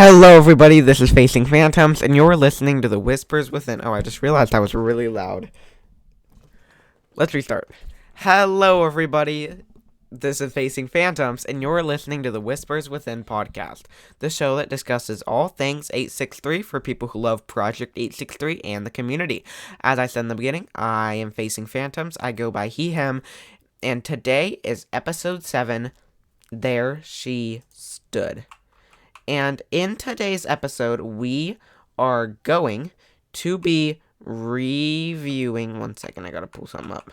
Hello, everybody. This is Facing Phantoms, and you're listening to the Whispers Within. Oh, I just realized I was really loud. Let's restart. Hello, everybody. This is Facing Phantoms, and you're listening to the Whispers Within podcast, the show that discusses all things 863 for people who love Project 863 and the community. As I said in the beginning, I am Facing Phantoms. I go by he, him, and today is episode 7, There She Stood. And in today's episode, we are going to be reviewing... One second, I gotta pull something up.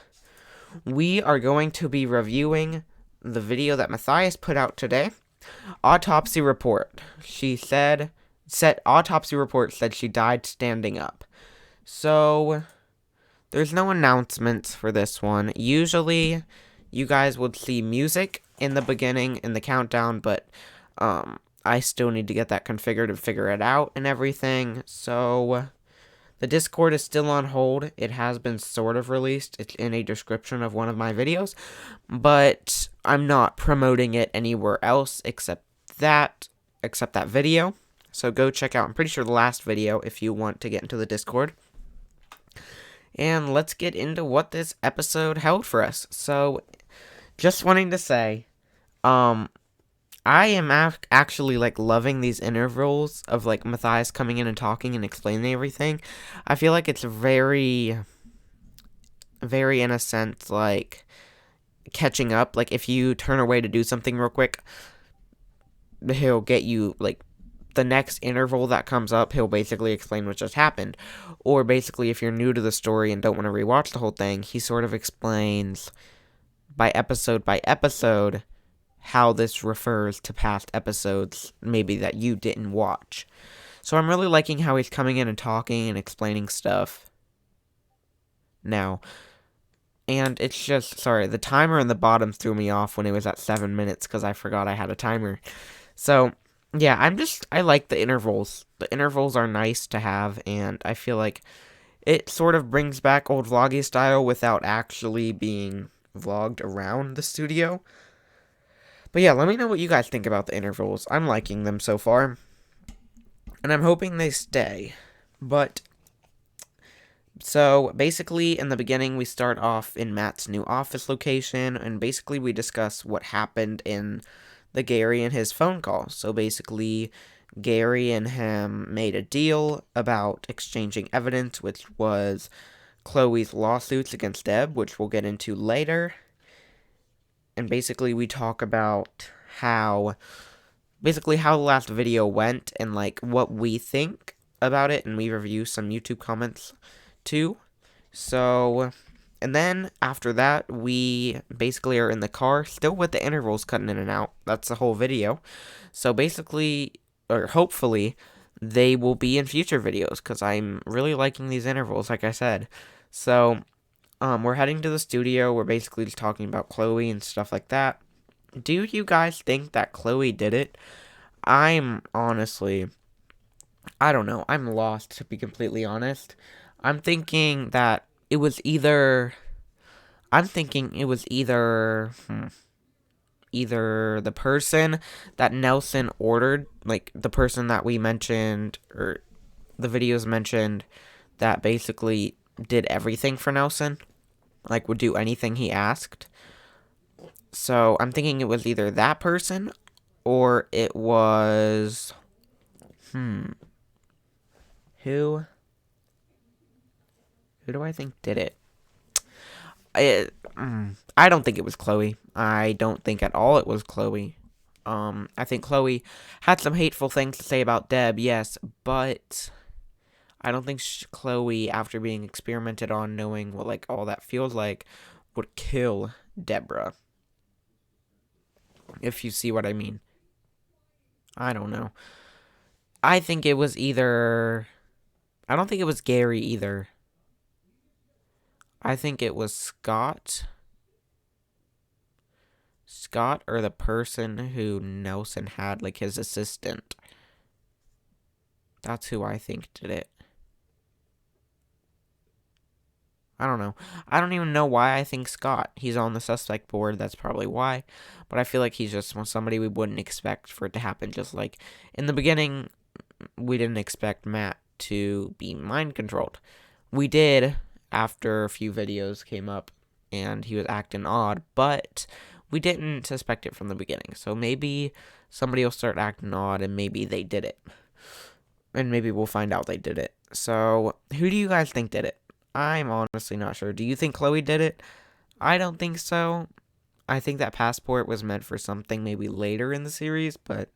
We are going to be reviewing the video that Matthias put out today. Autopsy report. Autopsy report said she died standing up. So, there's no announcements for this one. Usually, you guys would see music in the beginning, in the countdown, but, I still need to get that configured and figure it out and everything. So, the Discord is still on hold. It has been sort of released. It's in a description of one of my videos. But I'm not promoting it anywhere else except that video. So go check out, I'm pretty sure, the last video if you want to get into the Discord. And let's get into what this episode held for us. So, just wanting to say, I am actually, loving these intervals of, Matthias coming in and talking and explaining everything. I feel like it's very, very, in a sense, catching up. If you turn away to do something real quick, he'll get you, the next interval that comes up, he'll basically explain what just happened. Or, basically, if you're new to the story and don't want to rewatch the whole thing, he sort of explains by episode, how this refers to past episodes, maybe that you didn't watch. So I'm really liking how he's coming in and talking and explaining stuff now. And it's just, sorry, the timer in the bottom threw me off when it was at 7 minutes because I forgot I had a timer. So, yeah, I like the intervals. The intervals are nice to have, and I feel like it sort of brings back old vloggy style without actually being vlogged around the studio. But yeah, let me know what you guys think about the intervals. I'm liking them so far, and I'm hoping they stay. But, so, basically, in the beginning, we start off in Matt's new office location, and basically we discuss what happened in the Gary and his phone call. So, basically, Gary and him made a deal about exchanging evidence, which was Chloe's lawsuits against Deb, which we'll get into later. And basically, we talk about how the last video went and, what we think about it. And we review some YouTube comments, too. So, and then, after that, we basically are in the car, still with the intervals cutting in and out. That's the whole video. So, basically, or hopefully, they will be in future videos, because I'm really liking these intervals, like I said. So, we're heading to the studio. We're basically just talking about Chloe and stuff like that. Do you guys think that Chloe did it? I'm honestly, I don't know. I'm lost, to be completely honest. I'm thinking that it was either either the person that Nelson ordered, the person that we mentioned, or the videos mentioned, that basically did everything for Nelson, would do anything he asked. So I'm thinking it was either that person, or it was, who do I think did it? I don't think it was Chloe. I don't think at all it was Chloe. I think Chloe had some hateful things to say about Deb, yes, but I don't think Chloe, after being experimented on, knowing what, all that feels like, would kill Deborah. If you see what I mean. I don't know. I think it was either... I don't think it was Gary either. I think it was Scott. Scott, or the person who Nelson had, his assistant. That's who I think did it. I don't know. I don't even know why I think Scott. He's on the suspect board. That's probably why. But I feel like he's just somebody we wouldn't expect for it to happen. Just in the beginning, we didn't expect Matt to be mind controlled. We did after a few videos came up and he was acting odd, but we didn't suspect it from the beginning. So maybe somebody will start acting odd and maybe they did it. And maybe we'll find out they did it. So, who do you guys think did it? I'm honestly not sure. Do you think Chloe did it? I don't think so. I think that passport was meant for something maybe later in the series, but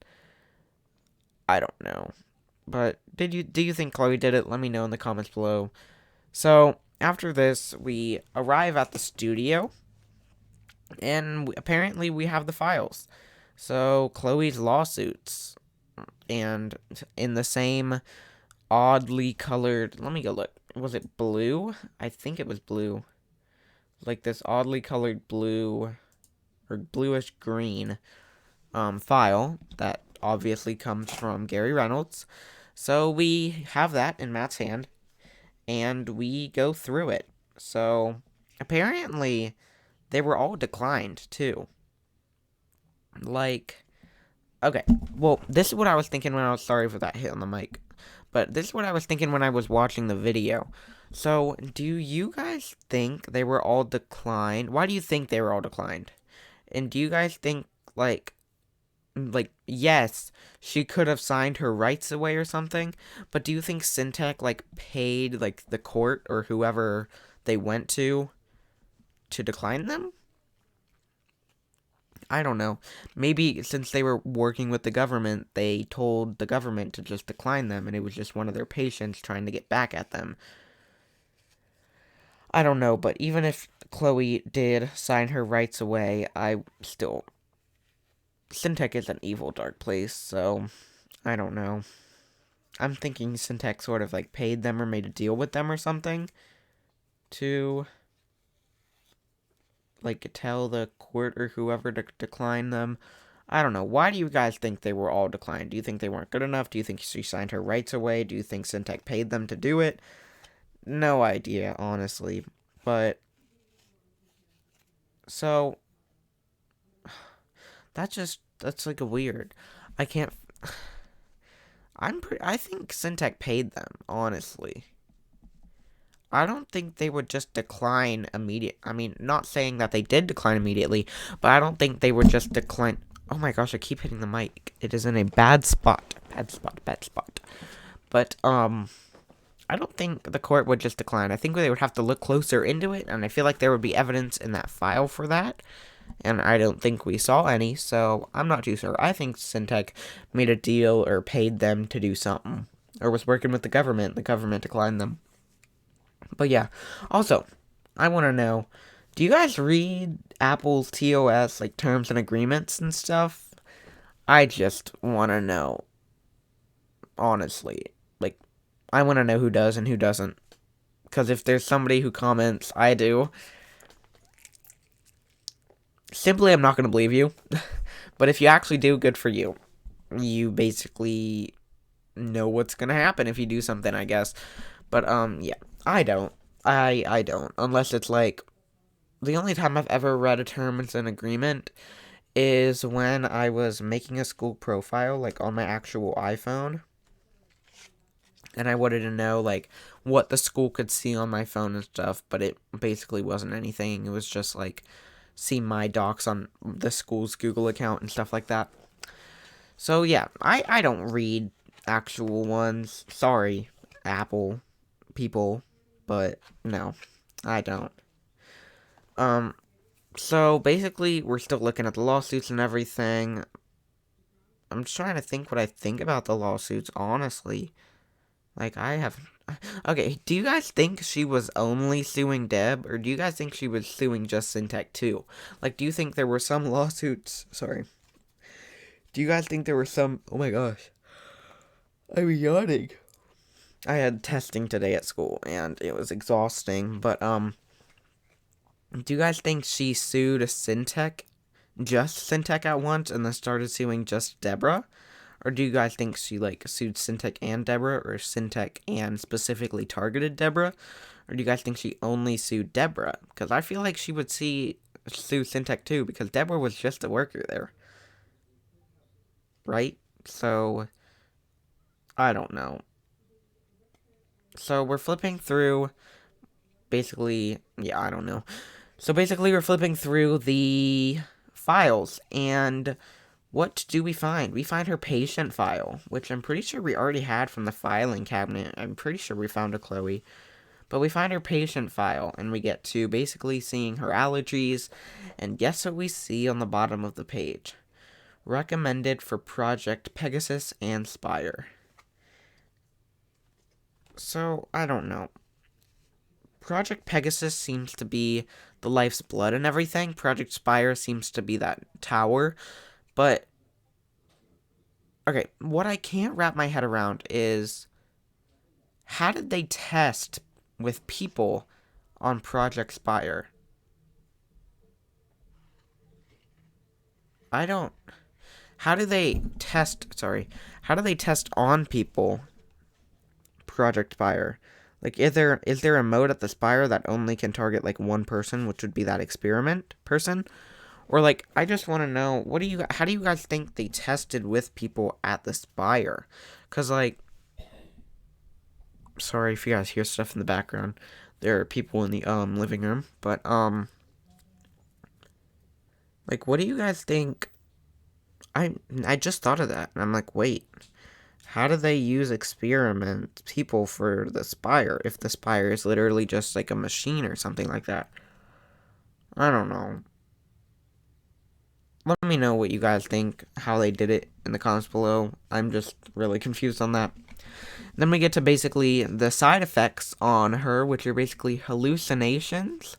I don't know. But do you think Chloe did it? Let me know in the comments below. So, after this, we arrive at the studio, and apparently we have the files. So, Chloe's lawsuits, and in the same oddly colored, let me go look. Was it blue? I think it was blue. Like this oddly colored blue, or bluish green file that obviously comes from Gary Reynolds. So we have that in Matt's hand, and we go through it. So apparently they were all declined too. Like, okay, well, this is what I was thinking when I was, sorry for that hit on the mic, but this is what I was thinking when I was watching the video. So, do you guys think they were all declined? Why do you think they were all declined? And do you guys think, like, yes, she could have signed her rights away or something, but do you think Syntech, like, paid, like, the court or whoever they went to decline them? I don't know. Maybe since they were working with the government, they told the government to just decline them, and it was just one of their patients trying to get back at them. I don't know, but even if Chloe did sign her rights away, Syntech is an evil, dark place, so I don't know. I'm thinking Syntech sort of, like, paid them or made a deal with them or something to, like, tell the court or whoever to decline them. I don't know. Why do you guys think they were all declined? Do you think they weren't good enough? Do you think she signed her rights away? Do you think Syntech paid them to do it? No idea, honestly. But, so, that's like a weird. I can't, I think Syntech paid them, honestly. I don't think they would just decline I mean, not saying that they did decline immediately, but I don't think they would just decline. Oh my gosh, I keep hitting the mic. It is in a bad spot. Bad spot. But, I don't think the court would just decline. I think they would have to look closer into it, and I feel like there would be evidence in that file for that. And I don't think we saw any, so I'm not too sure. I think Syntech made a deal or paid them to do something. Or was working with the government declined them. But yeah, also, I want to know, do you guys read Apple's TOS, like terms and agreements and stuff? I just want to know, honestly. Like, I want to know who does and who doesn't. Because if there's somebody who comments, I do, simply I'm not going to believe you. But if you actually do, good for you. You basically know what's going to happen if you do something, I guess. But, yeah, I don't. I don't. Unless it's like, the only time I've ever read a terms and agreement is when I was making a school profile, like, on my actual iPhone. And I wanted to know, like, what the school could see on my phone and stuff, but it basically wasn't anything. It was just, like, see my docs on the school's Google account and stuff like that. So, yeah, I don't read actual ones. Sorry, Apple people, but no, I don't. So, basically, we're still looking at the lawsuits and everything. I'm just trying to think what I think about the lawsuits, honestly. Like, okay, do you guys think she was only suing Deb, or do you guys think she was suing just Syntech too? Like, do you think there were some lawsuits, sorry. Do you guys think there were some, oh my gosh. I'm yawning. I had testing today at school, and it was exhausting, but, do you guys think she sued Syntech, just Syntech at once, and then started suing just Deborah? Or do you guys think she, like, sued Syntech and Deborah, or Syntech and specifically targeted Deborah? Or do you guys think she only sued Deborah? Because I feel like she would sue Syntech too, because Deborah was just a worker there. Right? So, I don't know. So we're flipping through, basically, yeah, I don't know. So basically we're flipping through the files, and what do we find? We find her patient file, which I'm pretty sure we already had from the filing cabinet. I'm pretty sure we found a Chloe. But we find her patient file, and we get to basically seeing her allergies, and guess what we see on the bottom of the page? Recommended for Project Pegasus and Spire. So, I don't know. Project Pegasus seems to be the life's blood and everything. Project Spire seems to be that tower. But, okay, what I can't wrap my head around is, how did they test with people on Project Spire? I don't... How do they test on people Project Spire? Like, is there a mode at the Spire that only can target, like, one person, which would be that experiment person? Or, like, I just want to know, how do you guys think they tested with people at the Spire? Because, like, sorry if you guys hear stuff in the background. There are people in the, living room. But, like, what do you guys think? I just thought of that, and I'm like, wait. How do they use experiment people for the Spire if the Spire is literally just like a machine or something like that? I don't know. Let me know what you guys think, how they did it in the comments below. I'm just really confused on that. Then we get to basically the side effects on her, which are basically hallucinations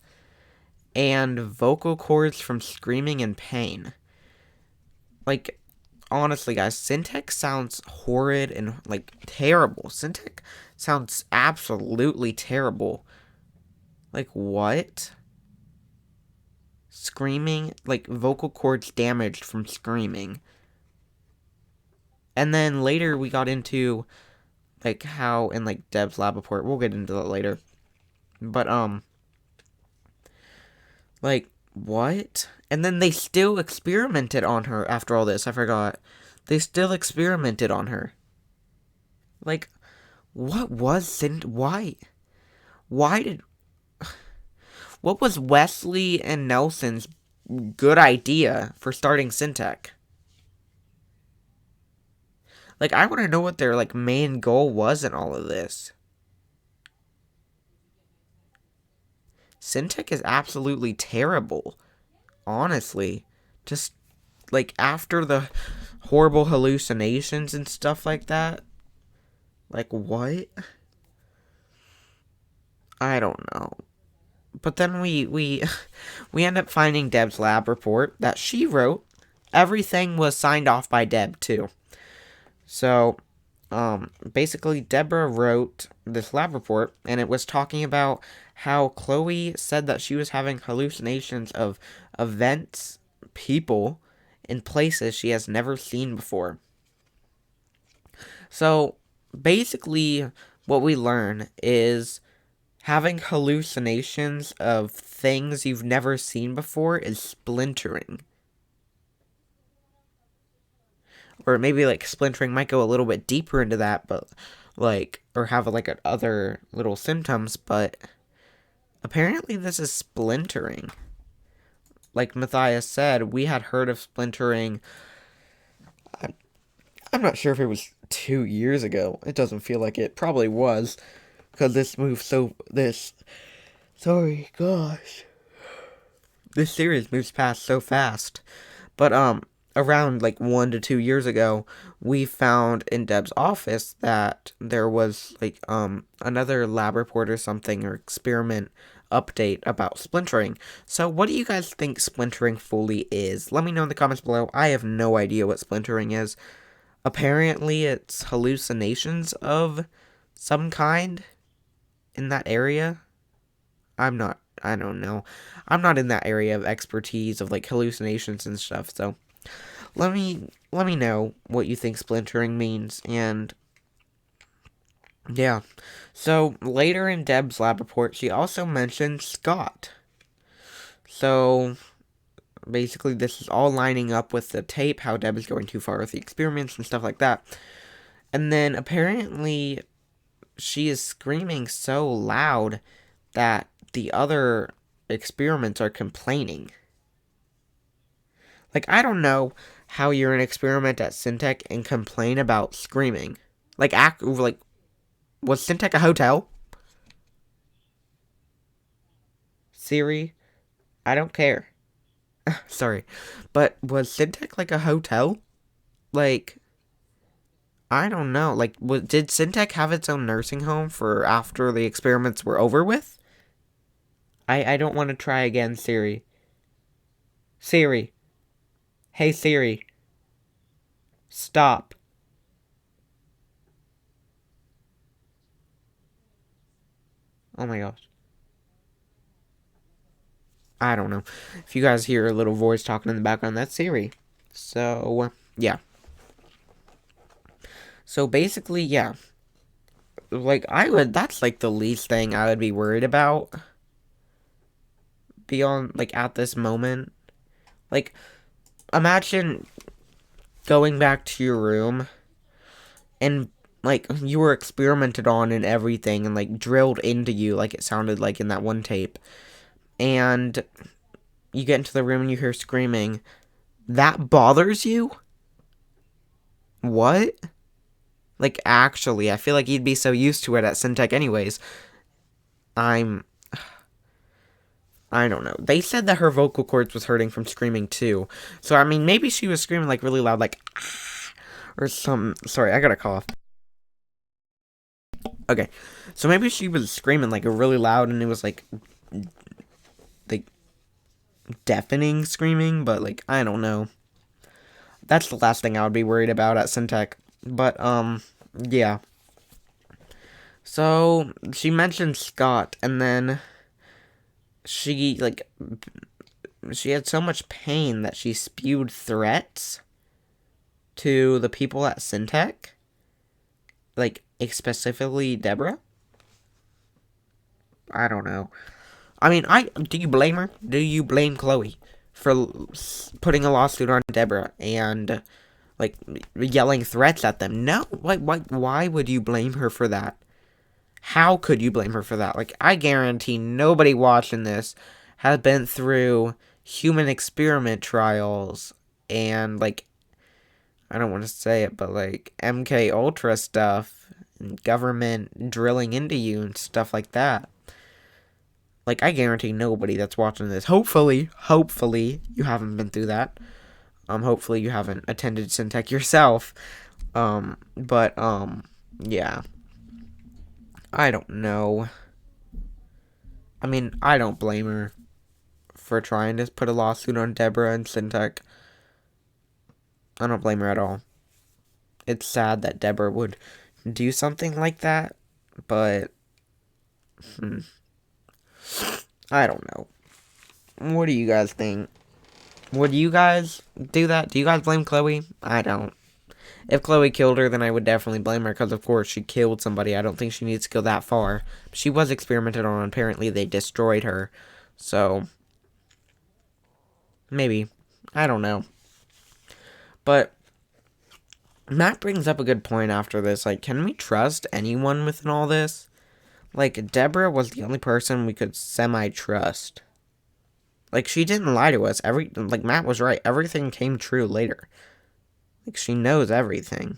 and vocal cords from screaming in pain. Like, honestly, guys, Syntech sounds horrid and, like, terrible. Syntech sounds absolutely terrible. Like, what? Screaming, like, vocal cords damaged from screaming. And then later we got into, like, how in, like, Deb's lab report, we'll get into that later. But, like, what? And then they still experimented on her after all this. I forgot. They still experimented on her. Like, what was why? Why did... What was Wesley and Nelson's good idea for starting Syntech? Like, I want to know what their, like, main goal was in all of this. Syntech is absolutely terrible. Honestly. Just, like, after the horrible hallucinations and stuff like that. Like, what? I don't know. But then we end up finding Deb's lab report that she wrote. Everything was signed off by Deb, too. So, basically, Deborah wrote this lab report, and it was talking about how Chloe said that she was having hallucinations of events, people, and places she has never seen before. So, basically, what we learn is having hallucinations of things you've never seen before is splintering. Or maybe, like, splintering might go a little bit deeper into that, but, like, or have, like, other little symptoms, but apparently this is splintering. Like Matthias said, we had heard of splintering, I'm not sure if it was 2 years ago. It doesn't feel like it. Probably was, because sorry, gosh. This series moves past so fast. But, around, like, 1 to 2 years ago, we found in Deb's office that there was, like, another lab report or something, or experiment update about splintering. So, what do you guys think splintering fully is? Let me know in the comments below. I have no idea what splintering is. Apparently, it's hallucinations of some kind in that area. I don't know. I'm not in that area of expertise of, like, hallucinations and stuff, so let me know what you think splintering means, and yeah. So, later in Deb's lab report, she also mentioned Scott. So, basically, this is all lining up with the tape, how Deb is going too far with the experiments and stuff like that. And then apparently she is screaming so loud that the other experiments are complaining. Like, I don't know how you're an experiment at Syntech and complain about screaming. Like, was Syntech a hotel? Siri, I don't care. Sorry. But was Syntech like a hotel? Like, I don't know. Like, did Syntech have its own nursing home for after the experiments were over with? I don't want to try again, Siri. Siri. Hey, Siri. Stop. Oh my gosh. I don't know. If you guys hear a little voice talking in the background, that's Siri. So, yeah. So basically, yeah. Like, that's like the least thing I would be worried about beyond, like, at this moment. Like, imagine going back to your room and, like, you were experimented on and everything and, like, drilled into you, like it sounded like in that one tape. And you get into the room and you hear screaming. That bothers you? What? Like, actually, I feel like you'd be so used to it at Syntech anyways. I don't know. They said that her vocal cords was hurting from screaming too. So, I mean, maybe she was screaming like really loud, like, ah, or some. Sorry, I got a cough. Okay. So maybe she was screaming like really loud and it was like deafening screaming, but like, I don't know. That's the last thing I would be worried about at Syntech. But, yeah. So, she mentioned Scott, and then she, like, she had so much pain that she spewed threats to the people at Syntech. Like, specifically Deborah. I don't know. I mean, do you blame her? Do you blame Chloe for putting a lawsuit on Deborah and, like, yelling threats at them? No. Why would you blame her for that? How could you blame her for that? Like, I guarantee nobody watching this has been through human experiment trials and, like, I don't want to say it, but, like, MK Ultra stuff and government drilling into you and stuff like that. Like, I guarantee nobody that's watching this, hopefully, you haven't been through that. Hopefully you haven't attended Syntech yourself. But, yeah. I don't know. I mean, I don't blame her for trying to put a lawsuit on Deborah and Syntech. I don't blame her at all. It's sad that Deborah would do something like that, but I don't know. What do you guys think? Would you guys do that? Do you guys blame Chloe? I don't. If Chloe killed her, then I would definitely blame her because, of course, she killed somebody. I don't think she needs to go that far. She was experimented on. Apparently, they destroyed her. So, maybe. I don't know. But Matt brings up a good point after this. Like, can we trust anyone within all this? Like, Deborah was the only person we could semi-trust. Like, she didn't lie to us. Like, Matt was right. Everything came true later. Like, she knows everything.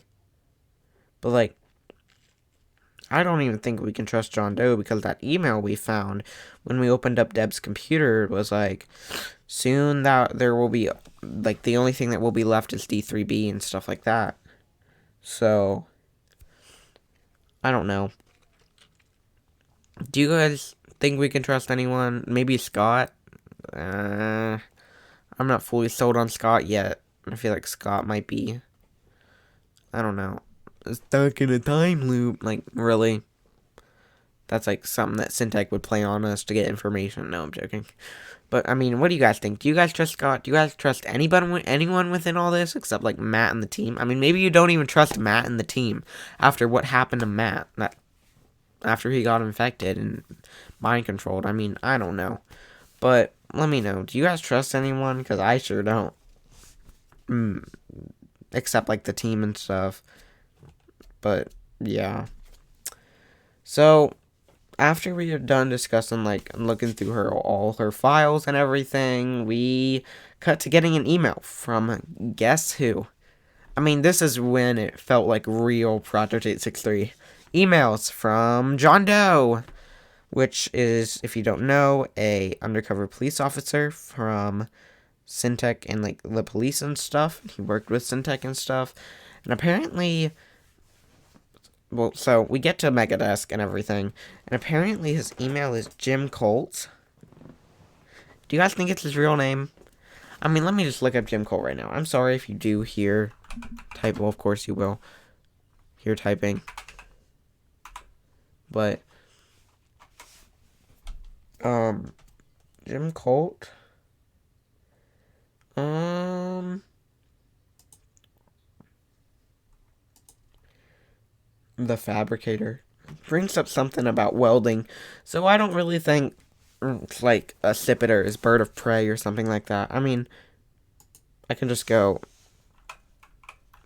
But, like, I don't even think we can trust John Doe because that email we found when we opened up Deb's computer was like, soon that there will be, like, the only thing that will be left is D3B and stuff like that. So, I don't know. Do you guys think we can trust anyone? Maybe Scott? I'm not fully sold on Scott yet. I feel like Scott might be, I don't know, stuck in a time loop. Like, really? That's like something that Syntech would play on us to get information. No, I'm joking. But, I mean, what do you guys think? Do you guys trust Scott? Do you guys trust anyone within all this except, like, Matt and the team? I mean, maybe you don't even trust Matt and the team after what happened to Matt. After he got infected and mind controlled. I mean, I don't know. But, let me know. Do you guys trust anyone? Because I sure don't. Except, like, the team and stuff. but yeah. So after we are done discussing, like, looking through all her files and everything, we cut to getting an email from guess who? I mean, this is when it felt like real Project 863. Emails from John Doe, which is, if you don't know, a undercover police officer from Syntech and, like, the police and stuff. He worked with Syntech and stuff. And apparently, well, so we get to Megadesk and everything, and apparently his email is Jim Colt. Do you guys think it's his real name? I mean, let me just look up Jim Colt right now. I'm sorry if you do hear type. Well, of course you will hear typing. But, Jim Colt, the fabricator, brings up something about welding, so I don't really think it's like a Sipiter is bird of prey or something like that. I mean, I can just go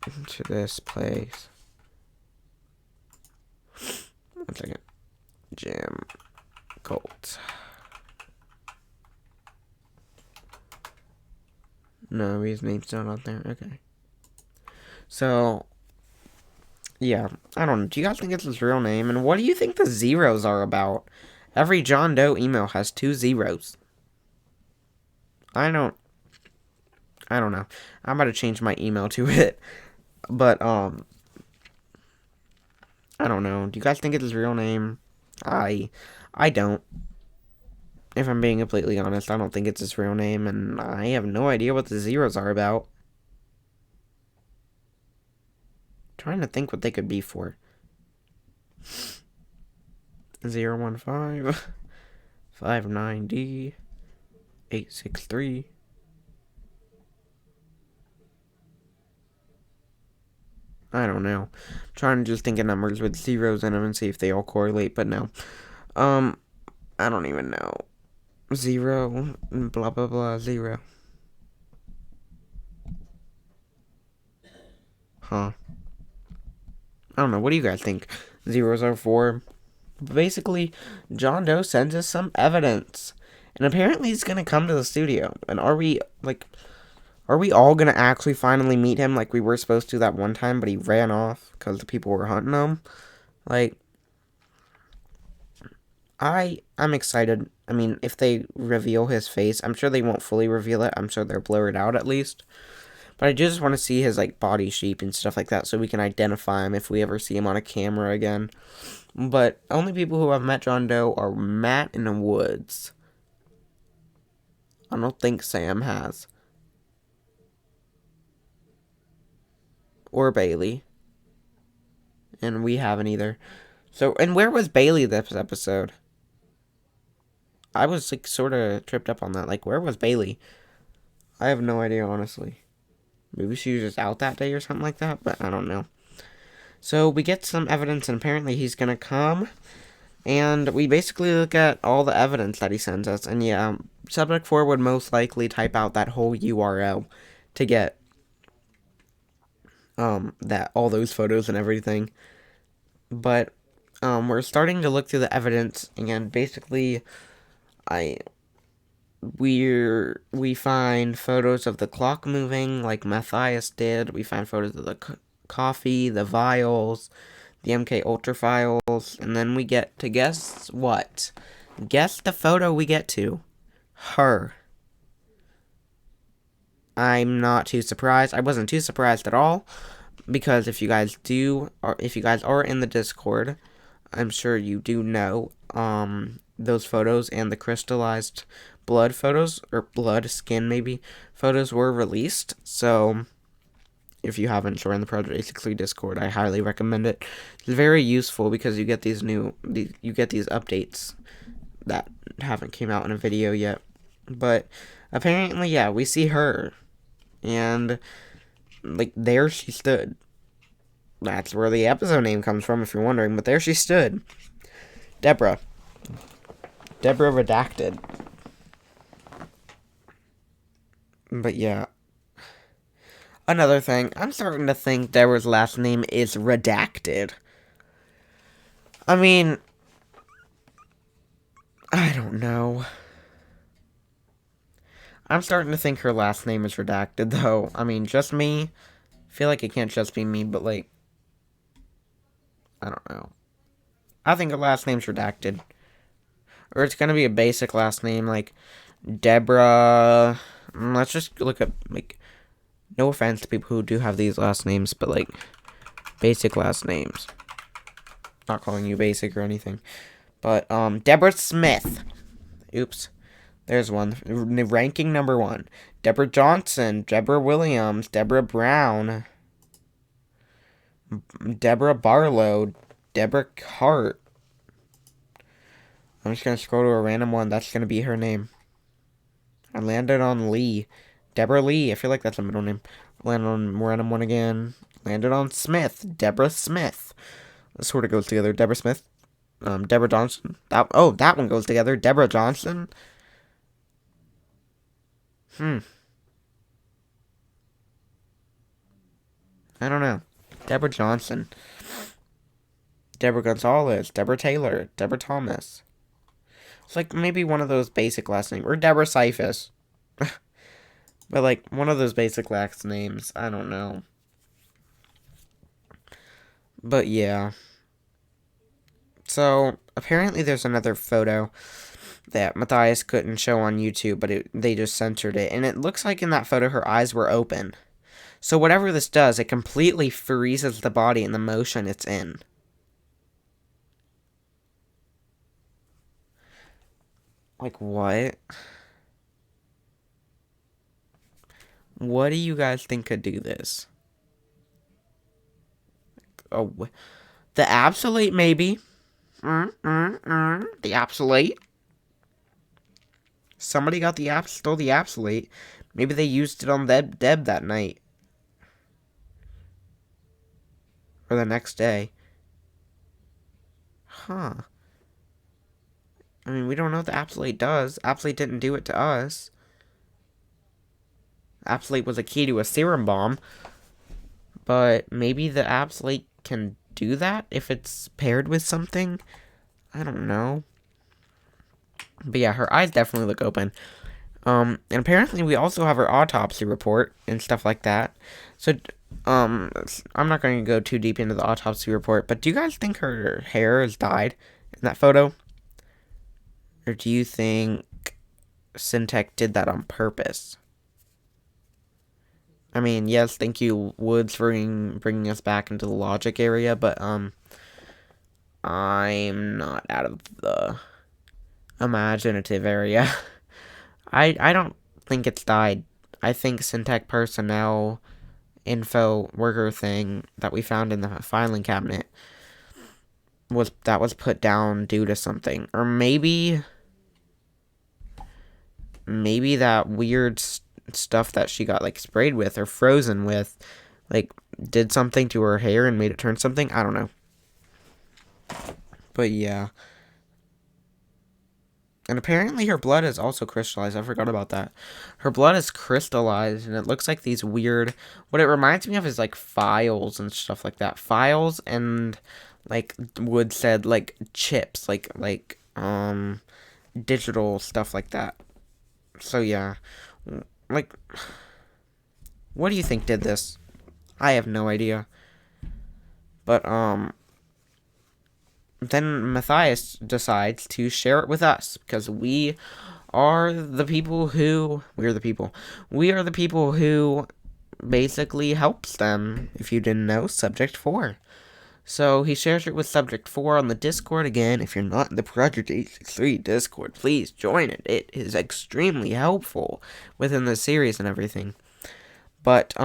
into this place. One second. Jim Colt. No, his name's not on there. Okay. So, yeah, I don't know. Do you guys think it's his real name? And what do you think the zeros are about? Every John Doe email has 2 zeros. I don't know. I'm about to change my email to it. But, I don't know. Do you guys think it's his real name? I don't. If I'm being completely honest, I don't think it's his real name, and I have no idea what the zeros are about. Trying to think what they could be for. 015 59D 863. I don't know. I'm trying to just think of numbers with zeros in them and see if they all correlate, but no. I don't even know. 0, blah, blah, blah, 0. Huh. I don't know. What do you guys think zeros are for? Basically, John Doe sends us some evidence. And apparently he's going to come to the studio. And are we all going to actually finally meet him like we were supposed to that one time, but he ran off because the people were hunting him? Like, I'm excited. I mean, if they reveal his face, I'm sure they won't fully reveal it. I'm sure they'll blur it out at least. But I just want to see his, like, body shape and stuff like that so we can identify him if we ever see him on a camera again. But only people who have met John Doe are Matt in the Woods. I don't think Sam has. Or Bailey. And we haven't either. So, and where was Bailey this episode? I was, like, sort of tripped up on that. Like, where was Bailey? I have no idea, honestly. Maybe she was just out that day or something like that, but I don't know. So we get some evidence, and apparently he's going to come, and we basically look at all the evidence that he sends us, and yeah, Subject 4 would most likely type out that whole URL to get that all those photos and everything. But we're starting to look through the evidence, and basically we find photos of the clock moving like Matthias did. We find photos of the coffee, the vials, the MK Ultra files, and then we get to guess what? Guess the photo we get to. Her. I'm not too surprised. I wasn't too surprised at all, because if you guys are in the Discord, I'm sure you do know those photos and the crystallized blood photos, or blood skin maybe, photos were released. So if you haven't joined the Project 863 Discord, I highly recommend it. It's very useful because you get these updates that haven't came out in a video yet. But apparently, yeah, we see her, and like there she stood. That's where the episode name comes from, if you're wondering. But there she stood, Deborah Redacted. But yeah, Another thing, I'm starting to think Deborah's last name is redacted. I mean, I don't know. I'm starting to think her last name is redacted, though. I mean, just me. I feel like it can't just be me, but, like, I don't know. I think her last name's redacted. Or it's gonna be a basic last name, like, Deborah. Let's just look up, like, no offense to people who do have these last names, but, like, basic last names. Not calling you basic or anything. But, Deborah Smith. Oops. There's one. Ranking number 1. Deborah Johnson. Deborah Williams. Deborah Brown. Deborah Barlow. Deborah Hart. I'm just going to scroll to a random one. That's going to be her name. I landed on Lee. Deborah Lee. I feel like that's a middle name. Landed on random one again. Landed on Smith. Deborah Smith. This sort of goes together. Deborah Smith. Deborah Johnson. That one goes together. Deborah Johnson. I don't know. Deborah Johnson. Deborah Gonzalez. Deborah Taylor. Deborah Thomas. It's like maybe one of those basic last names. Or Deborah Cyphus. But like one of those basic last names. I don't know. But yeah. So apparently there's another photo that Matthias couldn't show on YouTube, but they just censored it. And it looks like in that photo her eyes were open. So whatever this does, it completely freezes the body in the motion it's in. Like, what? What do you guys think could do this? Oh, the absolute, maybe. The absolute. Somebody got stole the absolute. Maybe they used it on Deb that night. Or the next day. Huh. I mean, we don't know what the absolute does. Absolute didn't do it to us. Absolute was a key to a serum bomb. But maybe the absolute can do that if it's paired with something. I don't know. But yeah, her eyes definitely look open. And apparently we also have her autopsy report and stuff like that. So, I'm not going to go too deep into the autopsy report, but do you guys think her hair is dyed in that photo? Or do you think Syntech did that on purpose? I mean, yes, thank you, Woods, for bringing us back into the logic area, but, I'm not out of the imaginative area. I don't think it's died. I think Syntech personnel info worker thing that we found in the filing cabinet was put down due to something. Or maybe that weird stuff that she got like sprayed with or frozen with like did something to her hair and made it turn something. I don't know. But yeah. And apparently her blood is also crystallized. I forgot about that. Her blood is crystallized, and it looks like these weird... What it reminds me of is, like, files and stuff like that. Files and, like, Wood said, like, chips. Like, digital stuff like that. So, yeah. Like, what do you think did this? I have no idea. But, then Matthias decides to share it with us because we are the people who basically helps them. If you didn't know, Subject 4. So he shares it with Subject 4 on the Discord. Again, if you're not in the Project 863 Discord, please join it. It is extremely helpful within the series and everything. But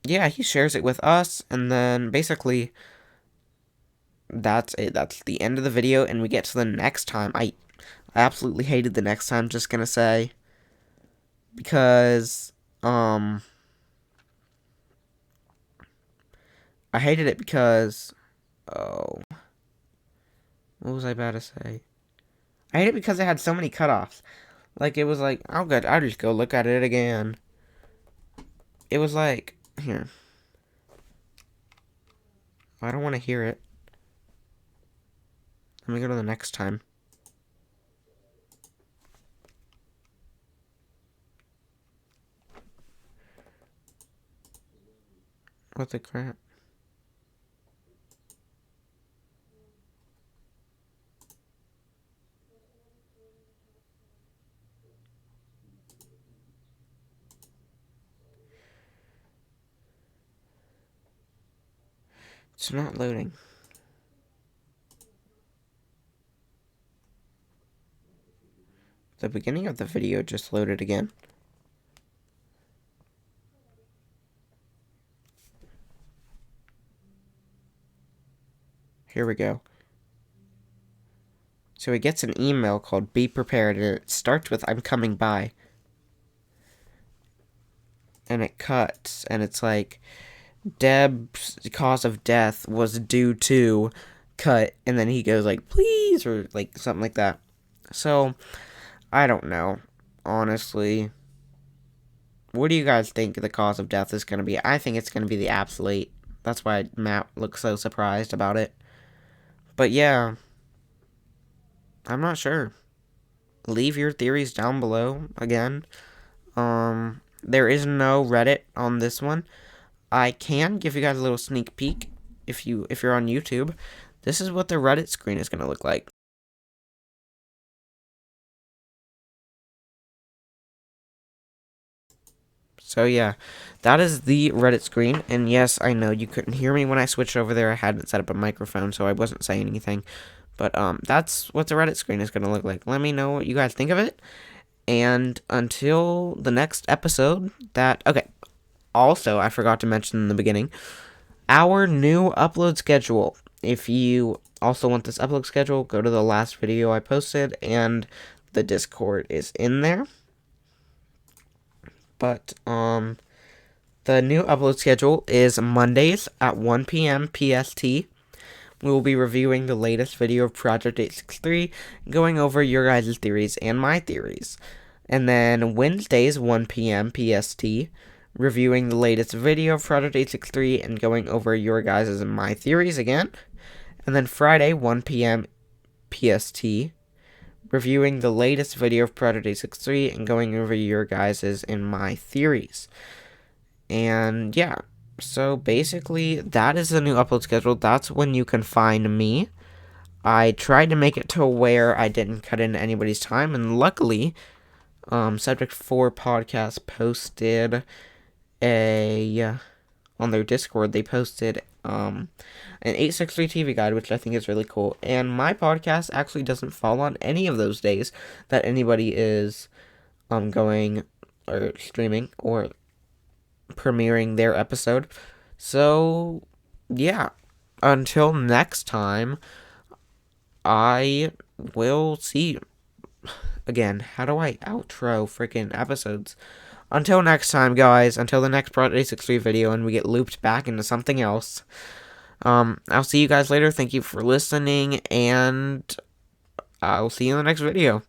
yeah, he shares it with us, and then basically that's it. That's the end of the video, and we get to the next time. I absolutely hated the next time, just gonna say. Because, I hated it because, what was I about to say? I hate it because it had so many cutoffs. Like, it was like, oh good, I'll just go look at it again. It was like, Here. I don't want to hear it. Let me go to the next time. What the crap? It's not loading. The beginning of the video just loaded again. Here we go. So he gets an email called Be Prepared, and it starts with I'm coming by. And it cuts, and it's like, Deb's cause of death was due to cut, and then he goes like, please, or like something like that. So, I don't know, honestly. What do you guys think the cause of death is going to be? I think it's going to be the absolute. That's why Matt looks so surprised about it. But yeah, I'm not sure. Leave your theories down below again. There is no Reddit on this one. I can give you guys a little sneak peek if you're on YouTube. This is what the Reddit screen is going to look like. So yeah, that is the Reddit screen, and yes, I know you couldn't hear me when I switched over there. I hadn't set up a microphone, so I wasn't saying anything. But that's what the Reddit screen is going to look like. Let me know what you guys think of it. And until the next episode, okay. Also, I forgot to mention in the beginning, our new upload schedule. If you also want this upload schedule, go to the last video I posted, and the Discord is in there. But, the new upload schedule is Mondays at 1 p.m. PST. We will be reviewing the latest video of Project 863, going over your guys' theories and my theories. And then Wednesdays, 1 p.m. PST, reviewing the latest video of Project 863 and going over your guys' and my theories again. And then Friday, 1 p.m. PST, reviewing the latest video of Project 863 and going over your guys' and my theories. And yeah, so basically that is the new upload schedule. That's when you can find me. I tried to make it to where I didn't cut into anybody's time, and luckily, Subject 4 Podcast posted on their Discord, they posted an 863 TV guide, which I think is really cool. And my podcast actually doesn't fall on any of those days that anybody is going or streaming or premiering their episode. So yeah, until next time, I will see. Again, how do I outro freaking episodes? Until next time, guys. Until the next Project 863 video and we get looped back into something else. I'll see you guys later. Thank you for listening, and I'll see you in the next video.